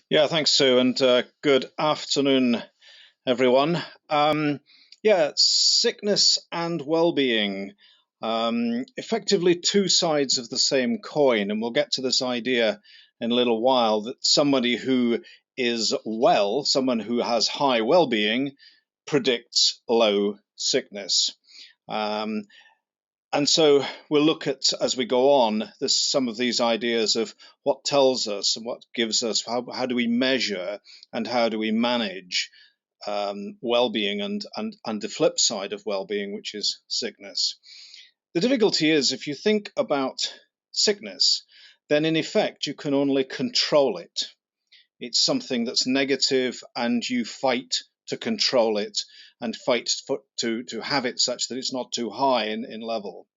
Yeah, thanks, Sue, and good afternoon, everyone. Yeah, sickness and well-being, effectively two sides of the same coin, and we'll get to this idea in a little while that somebody who is well, someone who has high well-being, predicts low sickness. Um, and so we'll look at, as we go on, this, some of these ideas of what tells us and what gives us, how do we measure and how do we manage well-being and the flip side of well-being, which is sickness. The difficulty is if you think about sickness, then in effect you can only control it. It's something that's negative and you fight to control it and fight to have it such that it's not too high in level.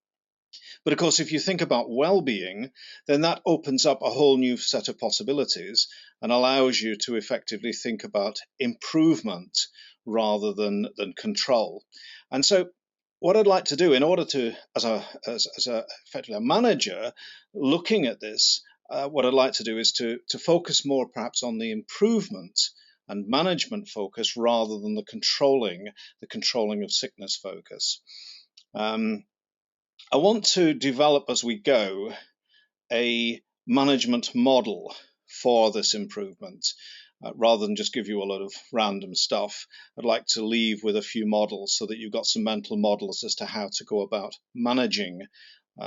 But of course, if you think about well-being, then that opens up a whole new set of possibilities and allows you to effectively think about improvement rather than control. And so what I'd like to do in order to, as effectively a manager looking at this, what I'd like to do is to focus more perhaps on the improvement and management focus rather than the controlling of sickness focus. I want to develop as we go a management model for this improvement. Rather than just give you a lot of random stuff, I'd like to leave with a few models so that you've got some mental models as to how to go about managing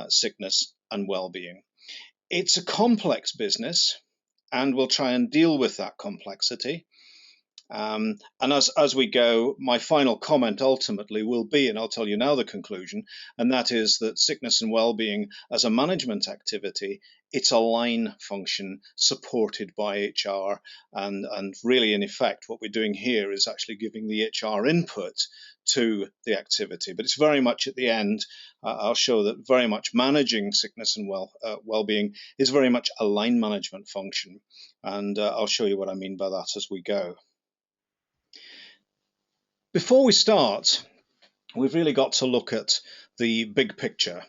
sickness and well-being. It's a complex business, and we'll try and deal with that complexity. And as we go, my final comment ultimately will be, and I'll tell you now the conclusion, and that is that sickness and well-being as a management activity, it's a line function supported by HR, and really in effect what we're doing here is actually giving the HR input to the activity. But it's very much at the end, I'll show that very much managing sickness and well-being is very much a line management function, and I'll show you what I mean by that as we go. Before we start, we've really got to look at the big picture.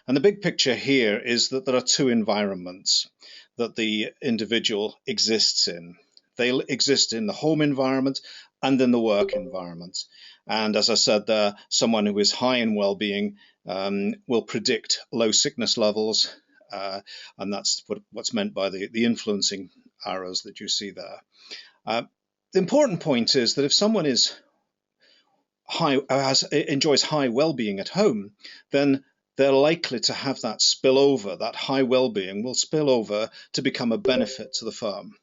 And the big picture here is that there are two environments that the individual exists in. They exist in the home environment and in the work environment. And as I said there, someone who is high in well-being will predict low sickness levels. And that's what's meant by the influencing arrows that you see there. The important point is that if someone is enjoys high well-being at home, then they're likely to have that spill over. That high well-being will spill over to become a benefit to the firm.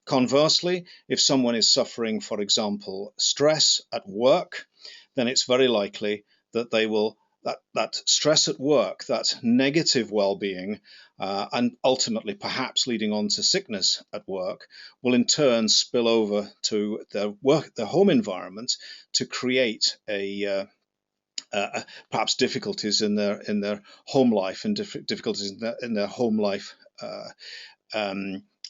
Conversely, if someone is suffering, for example, stress at work, then it's very likely that they will that stress at work, that negative well-being, and ultimately perhaps leading on to sickness at work, will in turn spill over to their home environment to create perhaps difficulties in their home life and difficulties in their home life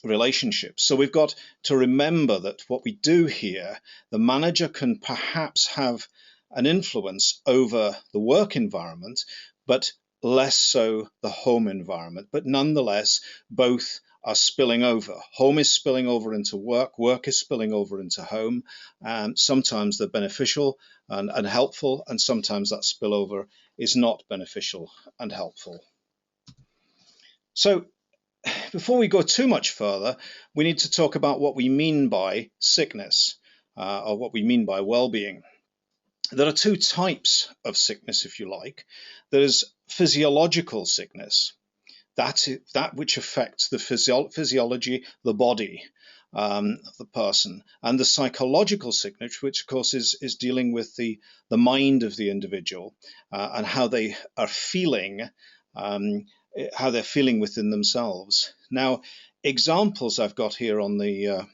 relationships. So we've got to remember that what we do here, the manager can perhaps have an influence over the work environment, but less so the home environment. But nonetheless, both are spilling over. Home is spilling over into work, work is spilling over into home. Sometimes they're beneficial and helpful, and sometimes that spillover is not beneficial and helpful. So before we go too much further, we need to talk about what we mean by sickness, or what we mean by well-being. There are two types of sickness, if you like. There's physiological sickness, that which affects the physiology, the body of the person, and the psychological sickness, which of course is dealing with the mind of the individual and how they are feeling, how they're feeling within themselves. Now, examples I've got here on the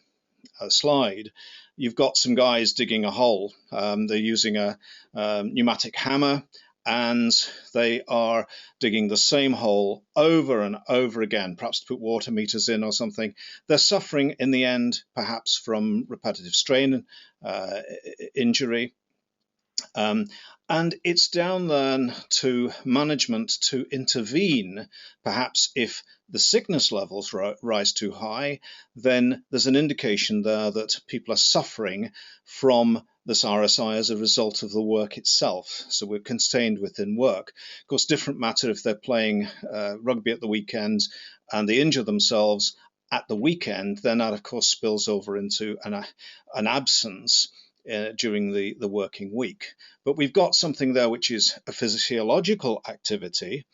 slide. You've got some guys digging a hole. They're using a pneumatic hammer, and they are digging the same hole over and over again, perhaps to put water meters in or something. They're suffering in the end, perhaps from repetitive strain, injury. Um, and it's down then to management to intervene. Perhaps if the sickness levels rise too high, then there's an indication there that people are suffering from this RSI as a result of the work itself. So we're contained within work. Of course, different matter if they're playing rugby at the weekends and they injure themselves at the weekend, then that of course spills over into an absence during the working week. But we've got something there which is a physiological activity.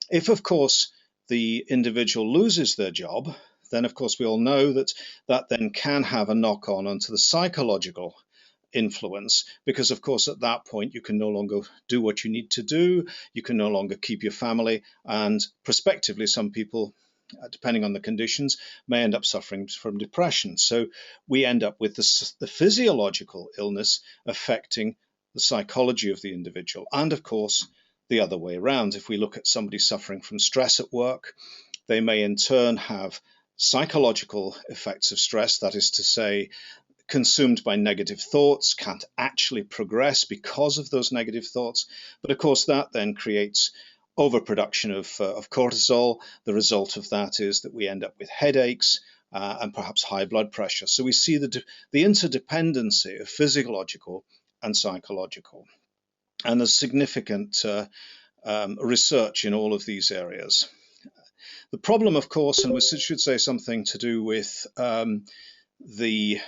If, of course, the individual loses their job, then, of course, we all know that that then can have a knock on onto the psychological influence, because, of course, at that point, you can no longer do what you need to do, you can no longer keep your family, and prospectively, some people, depending on the conditions, may end up suffering from depression. So we end up with the physiological illness affecting the psychology of the individual. And of course, the other way around. If we look at somebody suffering from stress at work, they may in turn have psychological effects of stress, that is to say, consumed by negative thoughts, can't actually progress because of those negative thoughts. But of course, that then creates overproduction of cortisol. The result of that is that we end up with headaches and perhaps high blood pressure. So we see the interdependency of physiological and psychological. And there's significant research in all of these areas. The problem, of course, and we should say something to do with the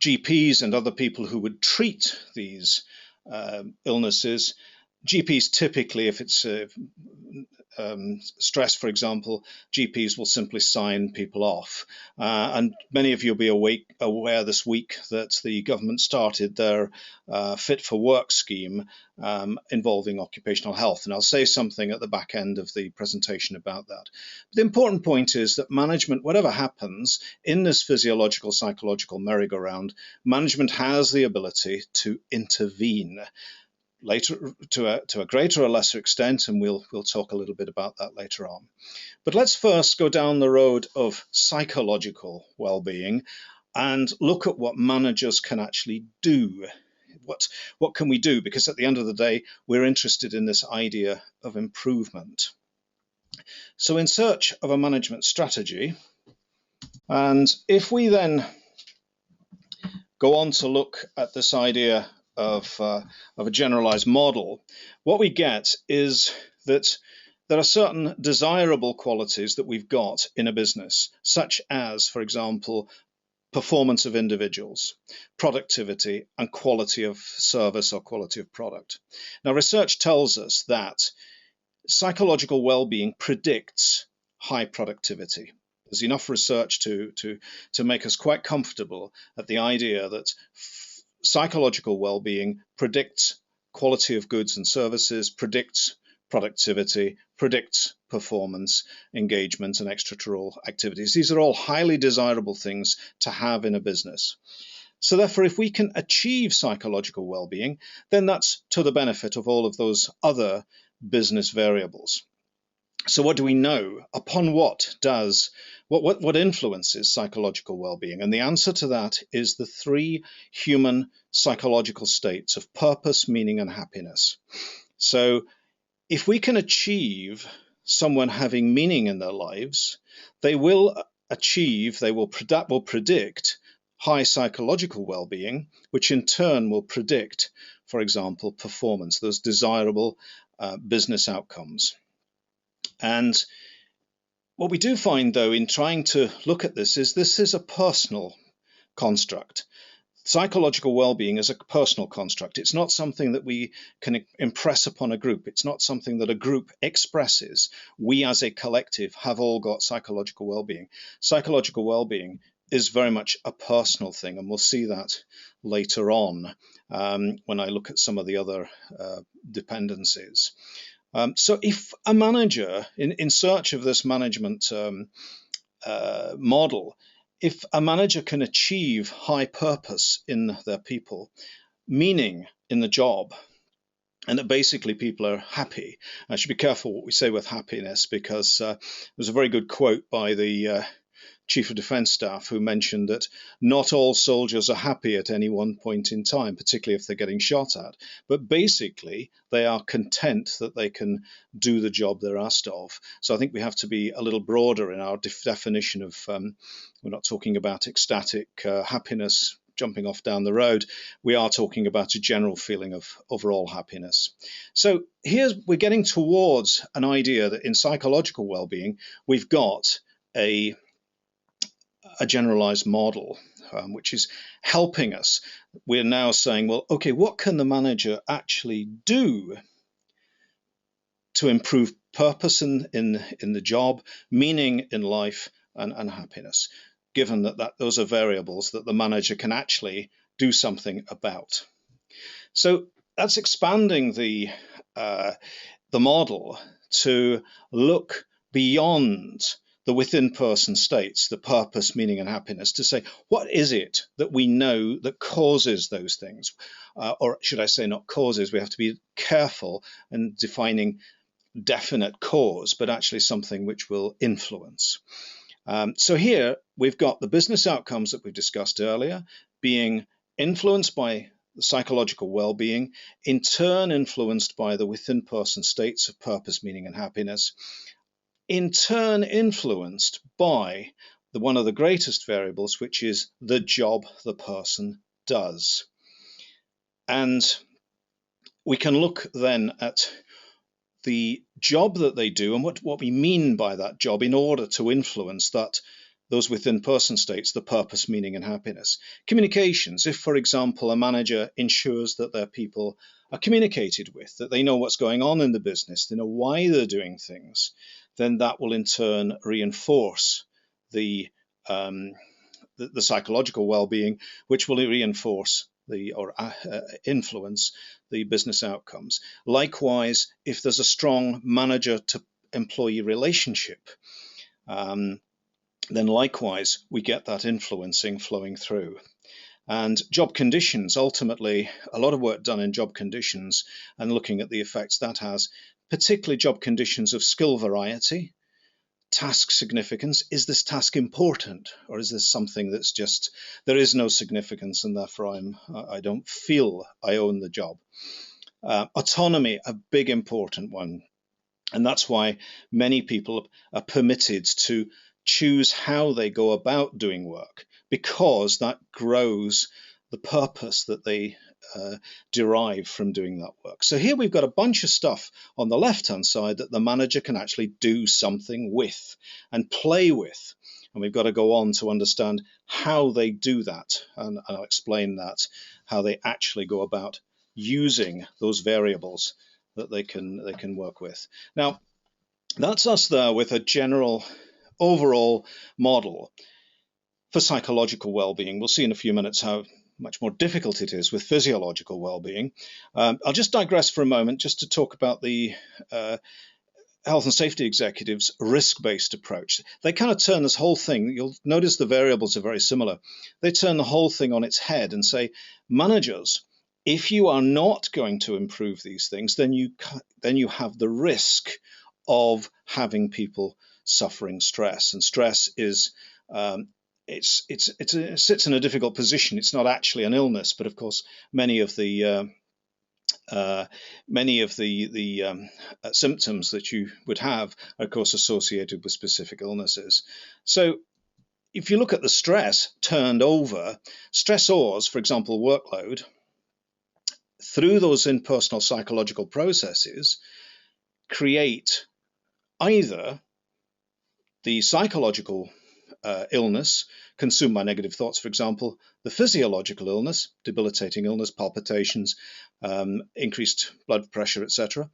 GPs and other people who would treat these illnesses. GPs typically, if it's stress, for example, GPs will simply sign people off. And many of you will be aware this week that the government started their Fit for Work scheme involving occupational health. And I'll say something at the back end of the presentation about that. But the important point is that management, whatever happens in this physiological, psychological merry-go-round, management has the ability to intervene. Later, to a greater or lesser extent, and we'll talk a little bit about that later on. But let's first go down the road of psychological well-being and look at what managers can actually do. What can we do? Because at the end of the day, we're interested in this idea of improvement. So in search of a management strategy, and if we then go on to look at this idea of a generalized model, what we get is that there are certain desirable qualities that we've got in a business, such as, for example, performance of individuals, productivity, and quality of service or quality of product. Now, research tells us that psychological well-being predicts high productivity. There's enough research to make us quite comfortable at the idea that psychological well-being predicts quality of goods and services, predicts productivity, predicts performance, engagement, and extraterritorial activities. These are all highly desirable things to have in a business. So therefore, if we can achieve psychological well-being, then that's to the benefit of all of those other business variables. So what do we know? Upon what influences psychological well-being? And the answer to that is the three human psychological states of purpose, meaning, and happiness. So if we can achieve someone having meaning in their lives, they will predict high psychological well-being, which in turn will predict, for example, performance, those desirable business outcomes. And what we do find, though, in trying to look at this is a personal construct. Psychological well-being is a personal construct. It's not something that we can impress upon a group. It's not something that a group expresses. We as a collective have all got psychological well-being. Psychological well-being is very much a personal thing, and we'll see that later on when I look at some of the other dependencies. So if a manager, in search of this management model, if a manager can achieve high purpose in their people, meaning in the job, and that basically people are happy. I should be careful what we say with happiness, because there's a very good quote by the Chief of Defence Staff who mentioned that not all soldiers are happy at any one point in time, particularly if they're getting shot at. But basically, they are content that they can do the job they're asked of. So I think we have to be a little broader in our definition of, we're not talking about ecstatic happiness jumping off down the road. We are talking about a general feeling of overall happiness. So here we're getting towards an idea that in psychological well-being, we've got a generalized model, which is helping us. We're now saying, well, okay, what can the manager actually do to improve purpose in the job, meaning in life, and happiness, given that those are variables that the manager can actually do something about. So that's expanding the model to look beyond the within person states, the purpose, meaning, and happiness, to say, what is it that we know that causes those things? Or should I say not causes, we have to be careful in defining definite cause, but actually something which will influence. So here we've got the business outcomes that we've discussed earlier being influenced by the psychological well-being, in turn influenced by the within-person states of purpose, meaning, and happiness, in turn influenced by one of the greatest variables, which is the job the person does. And we can look then at the job that they do and what we mean by that job in order to influence those within person states, the purpose, meaning, and happiness. Communications, if, for example, a manager ensures that their people are communicated with, that they know what's going on in the business, they know why they're doing things, then that will in turn reinforce the psychological well-being, which will reinforce influence the business outcomes. Likewise, if there's a strong manager to employee relationship, then likewise we get that influencing flowing through. And job conditions, ultimately, a lot of work done in job conditions and looking at the effects that has, particularly job conditions of skill variety, task significance. Is this task important, or is this something that's just, there is no significance and therefore I don't feel I own the job? Autonomy, a big important one. And that's why many people are permitted to choose how they go about doing work, because that grows the purpose that they derive from doing that work. So here we've got a bunch of stuff on the left-hand side that the manager can actually do something with and play with. And we've got to go on to understand how they do that. And I'll explain that, how they actually go about using those variables that they can work with. Now, that's us there with a general overall model for psychological well-being. We'll see in a few minutes how much more difficult it is with physiological well-being. I'll just digress for a moment just to talk about the health and safety executives' risk-based approach. They kind of turn this whole thing, you'll notice the variables are very similar. They turn the whole thing on its head and say, managers, if you are not going to improve these things, then you have the risk of having people suffering stress. And stress is it sits in a difficult position. It's not actually an illness, but of course many of the symptoms that you would have are of course associated with specific illnesses. So if you look at the stress turned over, stressors, for example, workload, through those impersonal psychological processes, create either the psychological illness consumed by negative thoughts, for example, the physiological illness, debilitating illness, palpitations, increased blood pressure, etc.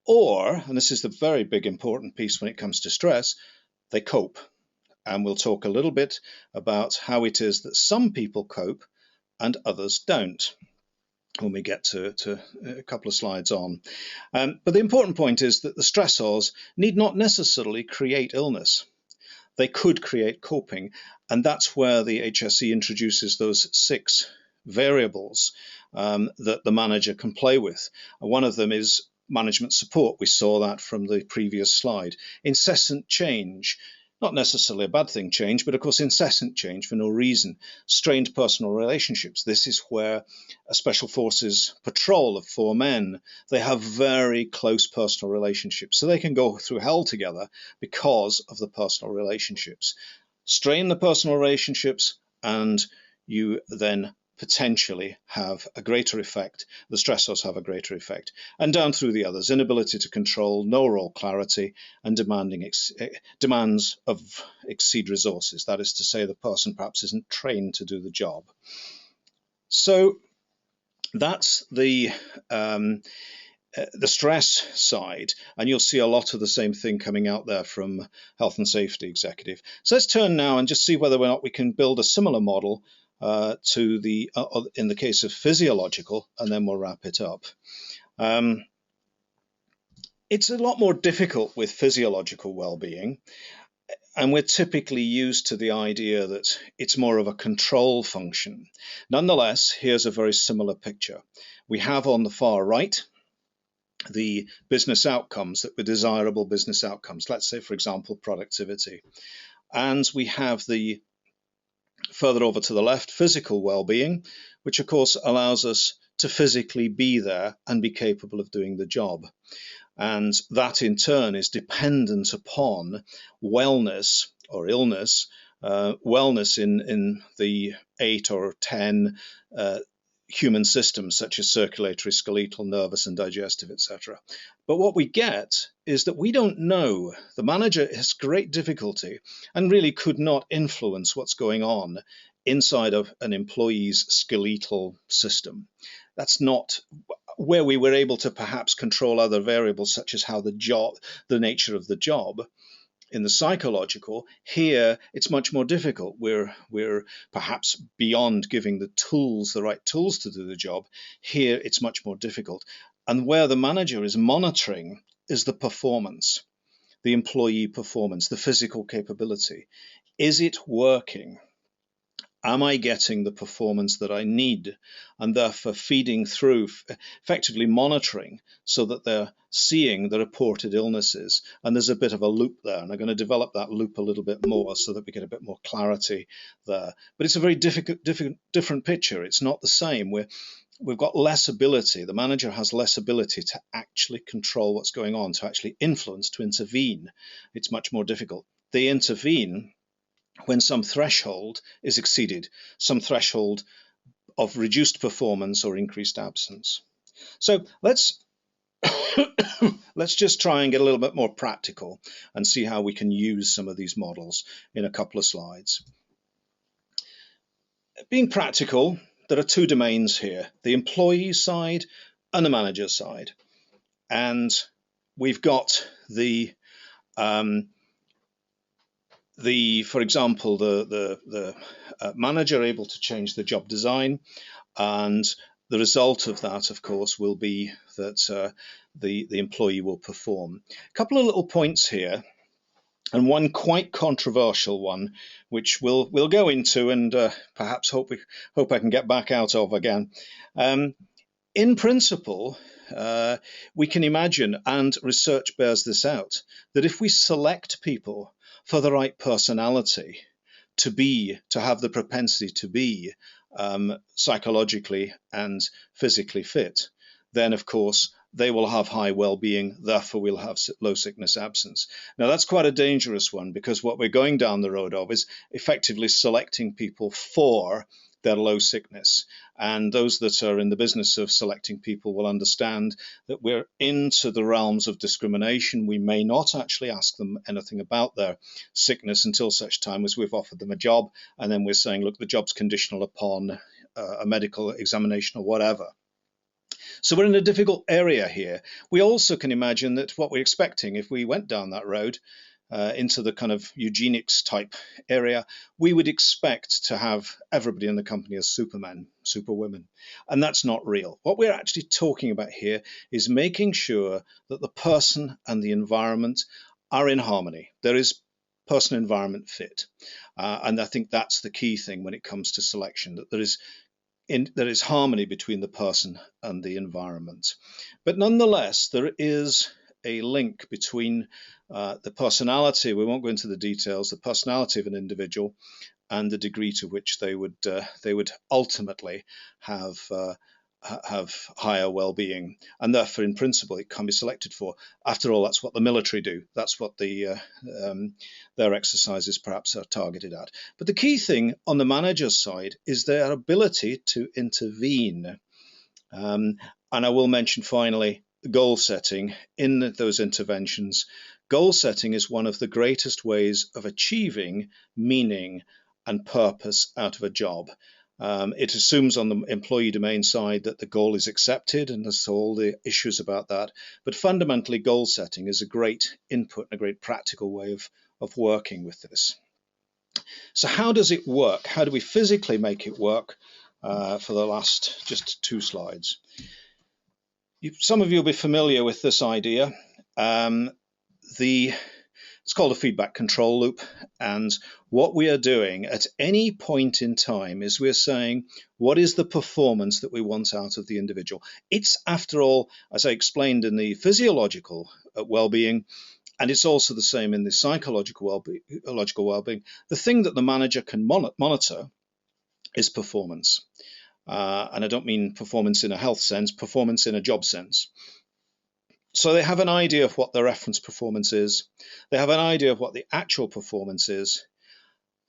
Or, and this is the very big important piece when it comes to stress, they cope. And we'll talk a little bit about how it is that some people cope and others don't when we get to a couple of slides on. But the important point is that the stressors need not necessarily create illness. They could create coping, and that's where the HSE introduces those 6 variables that the manager can play with. One of them is management support. We saw that from the previous slide. Incessant change. Not necessarily a bad thing, change, but of course incessant change for no reason. Strained personal relationships. This is where a special forces patrol of 4 men, they have very close personal relationships. So they can go through hell together because of the personal relationships. Strain the personal relationships and you then potentially have a greater effect. The stressors have a greater effect. And down through the others, inability to control, no role clarity, and demands of exceed resources. That is to say, the person perhaps isn't trained to do the job. So that's the stress side, and you'll see a lot of the same thing coming out there from health and safety executive. So let's turn now and just see whether or not we can build a similar model to the in the case of physiological, and then we'll wrap it up. It's a lot more difficult with physiological well-being, and we're typically used to the idea that it's more of a control function. Nonetheless, here's a very similar picture. We have on the far right the business outcomes that were desirable business outcomes. Let's say, for example, productivity. And we have the further over to the left, physical well-being, which of course allows us to physically be there and be capable of doing the job. And that in turn is dependent upon wellness or illness, wellness in the 8 or 10 human systems such as circulatory, skeletal, nervous, and digestive, etc. But what we get is that we don't know. The manager has great difficulty and really could not influence what's going on inside of an employee's skeletal system. That's not where we were able to perhaps control other variables such as how the nature of the job. In the psychological, here it's much more difficult. We're perhaps beyond giving the right tools to do the job. Here it's much more difficult. And where the manager is monitoring is the performance, the employee performance, the physical capability. Is it working? Am I getting the performance that I need? And therefore feeding through, effectively monitoring so that they're seeing the reported illnesses. And there's a bit of a loop there. And I'm going to develop that loop a little bit more so that we get a bit more clarity there. But it's a very different picture. It's not the same. We've got less ability. The manager has less ability to actually control what's going on, to actually influence, to intervene. It's much more difficult. They intervene when some threshold is exceeded, some threshold of reduced performance or increased absence. So let's just try and get a little bit more practical and see how we can use some of these models in a couple of slides. Being practical, there are 2 domains here, the employee side and the manager side. And we've got for example, the manager able to change the job design, and the result of that, of course, will be that the employee will perform. A couple of little points here, and one quite controversial one, which we'll go into and perhaps hope I can get back out of again. In principle, we can imagine, and research bears this out, that if we select people for the right personality to have the propensity to be psychologically and physically fit, then of course they will have high well-being, therefore we'll have low sickness absence. Now that's quite a dangerous one, because what we're going down the road of is effectively selecting people for their low sickness. And those that are in the business of selecting people will understand that we're into the realms of discrimination. We may not actually ask them anything about their sickness until such time as we've offered them a job, and then we're saying, look, the job's conditional upon a medical examination or whatever. So we're in a difficult area here. We also can imagine that what we're expecting, if we went down that road, into the kind of eugenics type area, we would expect to have everybody in the company as supermen, superwomen. And that's not real. What we're actually talking about here is making sure that the person and the environment are in harmony. There is person-environment fit. And I think that's the key thing when it comes to selection, that there is harmony between the person and the environment. But nonetheless, there is a link between the personality, we won't go into the details, the personality of an individual and the degree to which they would ultimately have higher well-being, and therefore, in principle, it can be selected for. After all, that's what the military do. That's what their exercises perhaps are targeted at. But the key thing on the manager's side is their ability to intervene. And I will mention finally goal setting in those interventions. Goal setting is one of the greatest ways of achieving meaning and purpose out of a job. It assumes on the employee domain side that the goal is accepted, and there's all the issues about that. But fundamentally, goal setting is a great input and a great practical way of working with this. So how does it work? How do we physically make it work? For the last just 2 slides. Some of you will be familiar with this idea. It's called a feedback control loop, and what we are doing at any point in time is we're saying, what is the performance that we want out of the individual? It's, after all, as I explained in the physiological well-being, and it's also the same in the psychological well-being, the thing that the manager can monitor is performance. And I don't mean performance in a health sense, performance in a job sense. So they have an idea of what the reference performance is. They have an idea of what the actual performance is.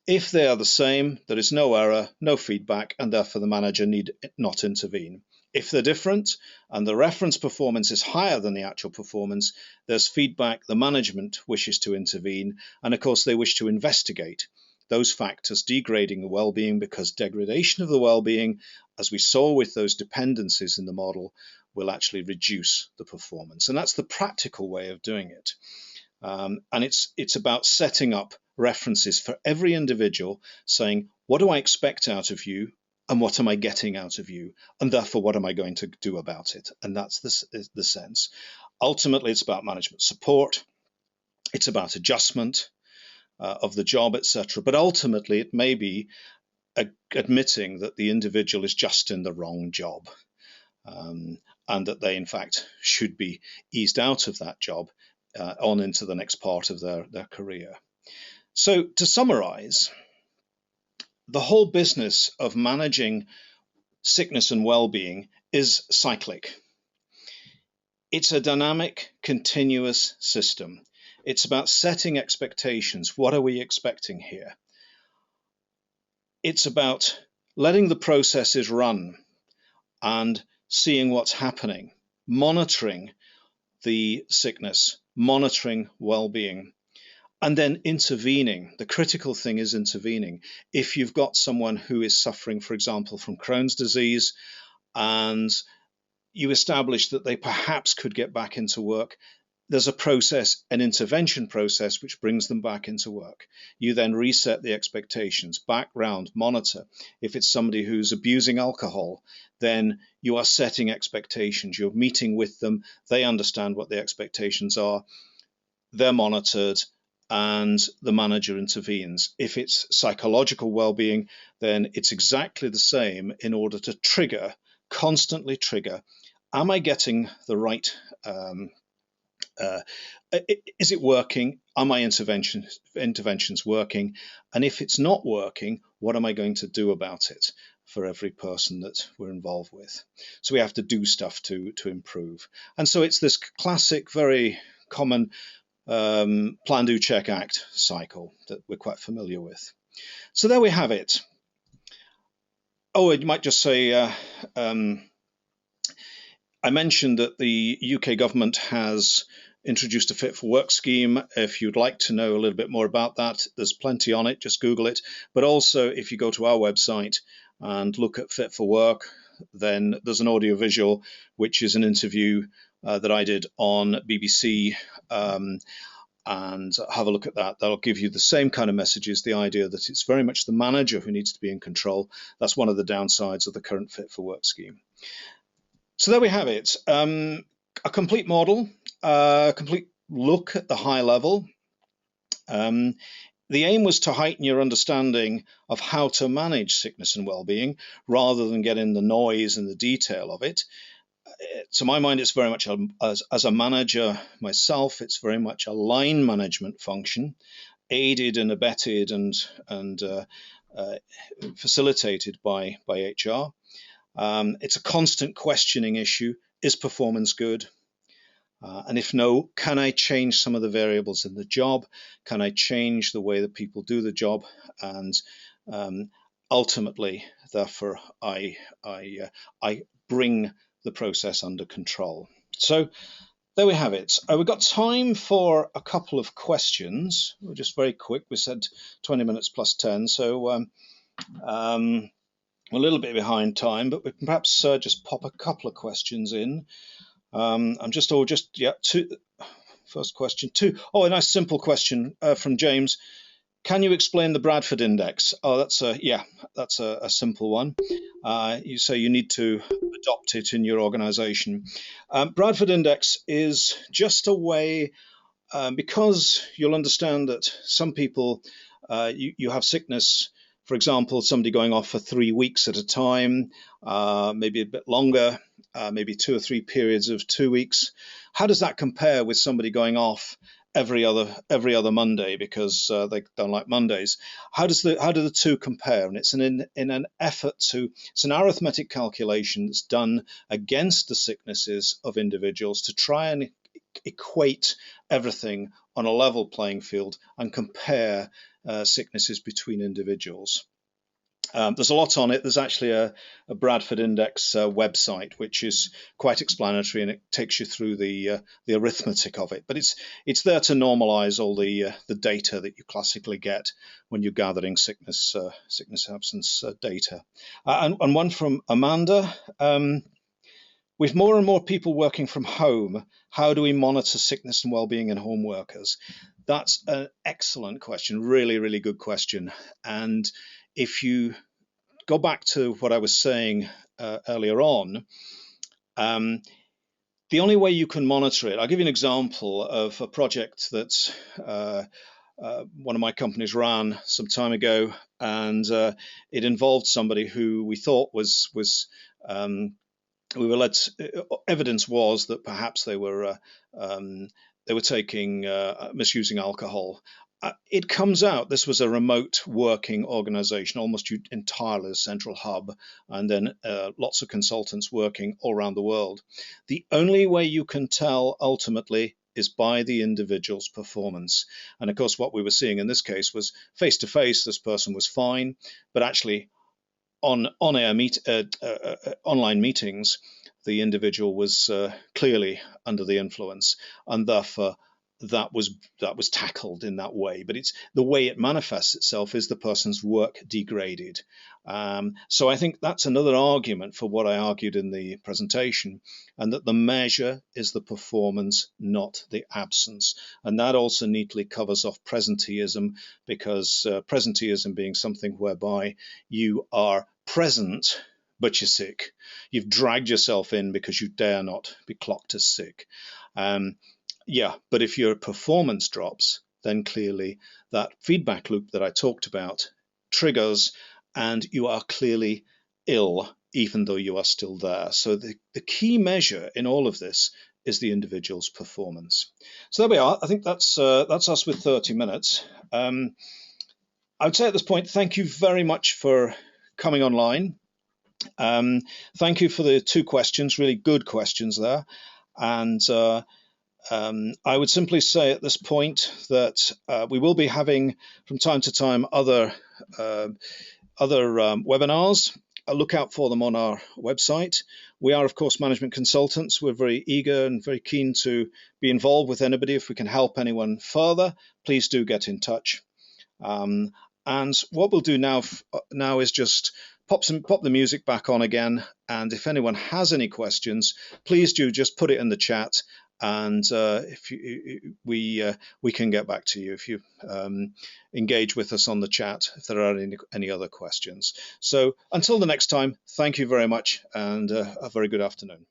If they are the same, there is no error, no feedback, and therefore the manager need not intervene. If they're different and the reference performance is higher than the actual performance, there's feedback, the management wishes to intervene, and of course they wish to investigate those factors degrading the well-being, because degradation of the well-being, as we saw with those dependencies in the model, will actually reduce the performance. And that's the practical way of doing it. And it's about setting up references for every individual, saying, what do I expect out of you? And what am I getting out of you? And therefore, what am I going to do about it? And that's the sense. Ultimately, it's about management support. It's about adjustment of the job, etc. But ultimately, it may be admitting that the individual is just in the wrong job, and that they, in fact, should be eased out of that job on into the next part of their career. So to summarize, the whole business of managing sickness and well-being is cyclic. It's a dynamic, continuous system. It's about setting expectations. What are we expecting here? It's about letting the processes run and seeing what's happening, monitoring the sickness, monitoring well-being, and then intervening. The critical thing is intervening. If you've got someone who is suffering, for example, from Crohn's disease, and you establish that they perhaps could get back into work, there's a process, an intervention process, which brings them back into work. You then reset the expectations, background, monitor. If it's somebody who's abusing alcohol, then you are setting expectations. You're meeting with them. They understand what the expectations are. They're monitored, and the manager intervenes. If it's psychological well-being, then it's exactly the same in order to trigger, constantly trigger, am I getting the right is it working? Are my interventions working? And if it's not working, what am I going to do about it for every person that we're involved with? So we have to do stuff to improve. And so it's this classic, very common plan, do, check, act cycle that we're quite familiar with. So there we have it. Oh, you might just say, I mentioned that the UK government has introduced a Fit for Work scheme. If you'd like to know a little bit more about that, there's plenty on it, just Google it. But also, if you go to our website and look at Fit for Work, then there's an audio visual, which is an interview that I did on BBC, and have a look at that. That'll give you the same kind of messages, the idea that it's very much the manager who needs to be in control. That's one of the downsides of the current Fit for Work scheme. So there we have it, a complete model, a complete look at the high level. The aim was to heighten your understanding of how to manage sickness and well-being rather than get in the noise and the detail of it. to my mind, it's very much as a manager myself, it's very much a line management function, aided and abetted and facilitated by HR. It's a constant questioning issue. Is performance good? And if no, can I change some of the variables in the job? Can I change the way that people do the job? And ultimately, therefore, I bring the process under control. So there we have it. We've got time for a couple of questions. We're just very quick. We said 20 minutes plus 10. So we're a little bit behind time, but we can perhaps just pop a couple of questions in. First question, a nice simple question from James. Can you explain the Bradford Index? Oh, that's a simple one. You say you need to adopt it in your organization. Bradford Index is just a way, because you'll understand that some people, you have sickness, for example, somebody going off for 3 weeks at a time, maybe a bit longer, maybe 2 or 3 periods of 2 weeks. How does that compare with somebody going off every other Monday because they don't like Mondays? How do the two compare? And it's in an effort to, it's an arithmetic calculation that's done against the sicknesses of individuals to try and equate everything on a level playing field and compare sicknesses between individuals. There's a lot on it. There's actually a Bradford Index website, which is quite explanatory, and it takes you through the arithmetic of it. But it's there to normalize all the data that you classically get when you're gathering sickness absence data. And one from Amanda. With more and more people working from home, how do we monitor sickness and well-being in home workers? That's an excellent question, really, really good question. And if you go back to what I was saying earlier on, the only way you can monitor it, I'll give you an example of a project that one of my companies ran some time ago, and it involved somebody who we thought was we were led to, evidence was that perhaps they were taking misusing alcohol. It comes out this was a remote working organization, almost entirely a central hub, and then lots of consultants working all around the world. The only way you can tell ultimately is by the individual's performance. And of course, what we were seeing in this case was face to face, this person was fine, but actually on online meetings, the individual was clearly under the influence, and therefore that was tackled in that way. But it's the way it manifests itself is the person's work degraded. So I think that's another argument for what I argued in the presentation, and that the measure is the performance, not the absence. And that also neatly covers off presenteeism, because presenteeism being something whereby you are present but you're sick. You've dragged yourself in because you dare not be clocked as sick. But if your performance drops, then clearly that feedback loop that I talked about triggers, and you are clearly ill, even though you are still there. So the key measure in all of this is the individual's performance. So there we are. I think that's us with 30 minutes. I would say at this point, thank you very much for coming online. Thank you for the 2 questions, really good questions there. And I would simply say at this point that we will be having from time to time other webinars. Look out for them on our website. We are, of course, management consultants. We're very eager and very keen to be involved with anybody. If we can help anyone further, please do get in touch. And what we'll do now is just pop the music back on again. And if anyone has any questions, please do just put it in the chat, and we can get back to you if you engage with us on the chat if there are any other questions. So until the next time, thank you very much, and a very good afternoon.